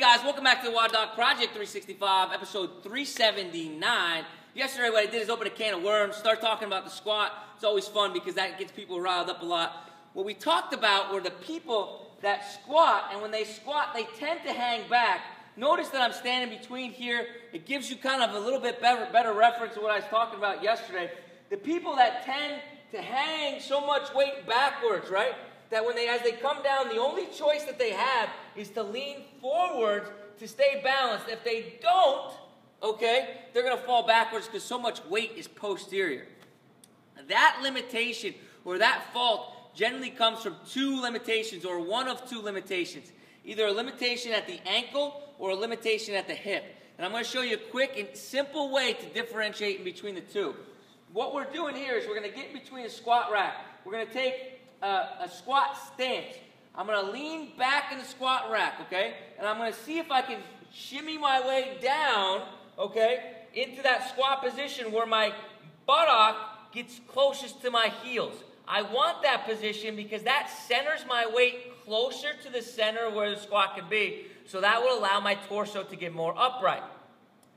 guys, welcome back to the WODdoc Project 365, episode 379. Yesterday what I did is open a can of worms, start talking about the squat. It's always fun because that gets people riled up a lot. What we talked about were the people that squat, and when they squat, they tend to hang back. Notice that I'm standing between here. It gives you kind of a little bit better reference to what I was talking about yesterday. The people that tend to hang so much weight backwards, right? That as they come down, the only choice that they have is to lean forwards to stay balanced. If they don't, okay, they're going to fall backwards because so much weight is posterior. That limitation or that fault generally comes from two limitations or one of two limitations. Either a limitation at the ankle or a limitation at the hip. And I'm going to show you a quick and simple way to differentiate in between the two. What we're doing here is we're going to get in between a squat rack. We're going to take a squat stance. I'm going to lean back in the squat rack, okay? And I'm going to see if I can shimmy my way down, okay, into that squat position where my buttock gets closest to my heels. I want that position because that centers my weight closer to the center where the squat can be, so that will allow my torso to get more upright.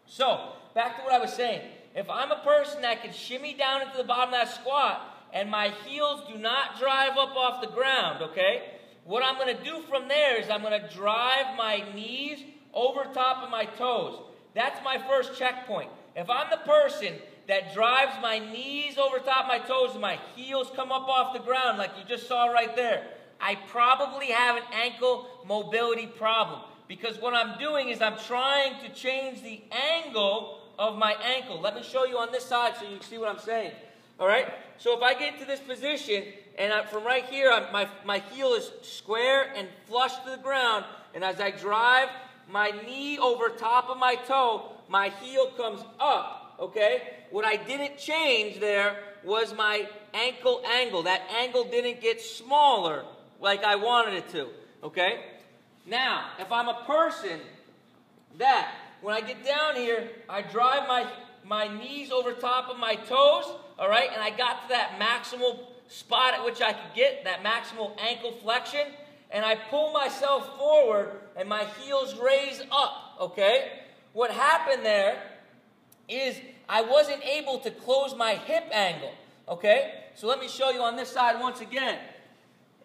So, back to what I was saying. If I'm a person that can shimmy down into the bottom of that squat, and my heels do not drive up off the ground, okay? What I'm going to do from there is I'm going to drive my knees over top of my toes. That's my first checkpoint. If I'm the person that drives my knees over top of my toes and my heels come up off the ground like you just saw right there, I probably have an ankle mobility problem. Because what I'm doing is I'm trying to change the angle of my ankle. Let me show you on this side so you can see what I'm saying. All right, so if I get to this position, and from right here, my heel is square and flush to the ground, and as I drive my knee over top of my toe, my heel comes up, okay? What I didn't change there was my ankle angle. That angle didn't get smaller like I wanted it to, okay? Now, if I'm a person that, when I get down here, I drive my knees over top of my toes, all right, and I got to that maximal spot at which I could get, that maximal ankle flexion, and I pull myself forward, and my heels raise up, okay? What happened there is I wasn't able to close my hip angle, okay? So let me show you on this side once again.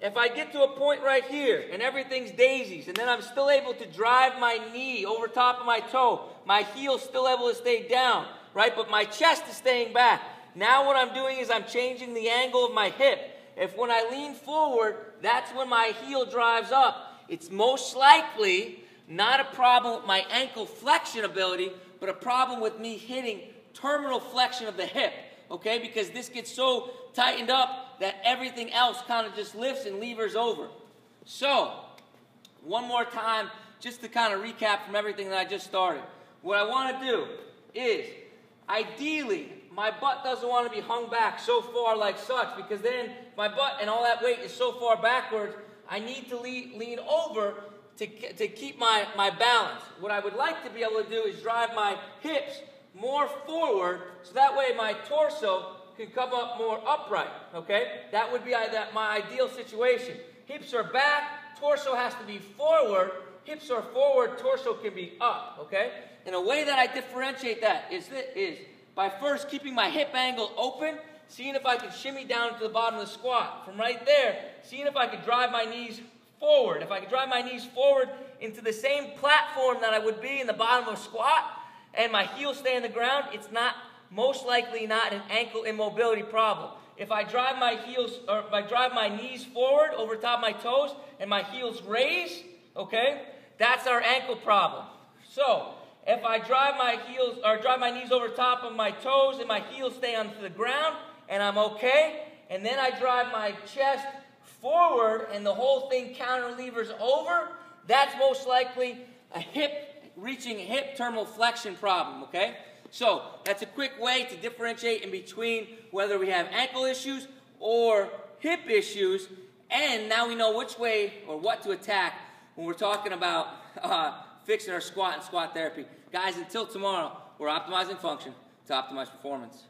If I get to a point right here, and everything's daisies, and then I'm still able to drive my knee over top of my toe, my heel's still able to stay down, right? But my chest is staying back. Now what I'm doing is I'm changing the angle of my hip. If when I lean forward, that's when my heel drives up, it's most likely not a problem with my ankle flexion ability, but a problem with me hitting terminal flexion of the hip, okay? Because this gets so tightened up that everything else kind of just lifts and levers over. So, one more time, just to kind of recap from everything that I just started. What I want to do is, ideally, my butt doesn't want to be hung back so far like such, because then my butt and all that weight is so far backwards, I need to lean over to keep my balance. What I would like to be able to do is drive my hips more forward, so that way my torso can come up more upright, okay? That would be my ideal situation. Hips are back, torso has to be forward, hips are forward, torso can be up, okay? And a way that I differentiate that is by first keeping my hip angle open, seeing if I can shimmy down to the bottom of the squat. From right there, seeing if I can drive my knees forward. If I can drive my knees forward into the same platform that I would be in the bottom of a squat, and my heels stay on the ground, it's most likely not an ankle immobility problem. If I drive my knees forward over top of my toes, and my heels raise, okay, that's our ankle problem. So, if I drive my knees over top of my toes and my heels stay onto the ground and I'm okay, and then I drive my chest forward and the whole thing counter-levers over, that's most likely a reaching hip terminal flexion problem, okay? So, that's a quick way to differentiate in between whether we have ankle issues or hip issues, and now we know which way or what to attack when we're talking about fixing our squat and squat therapy. Guys, until tomorrow, we're optimizing function to optimize performance.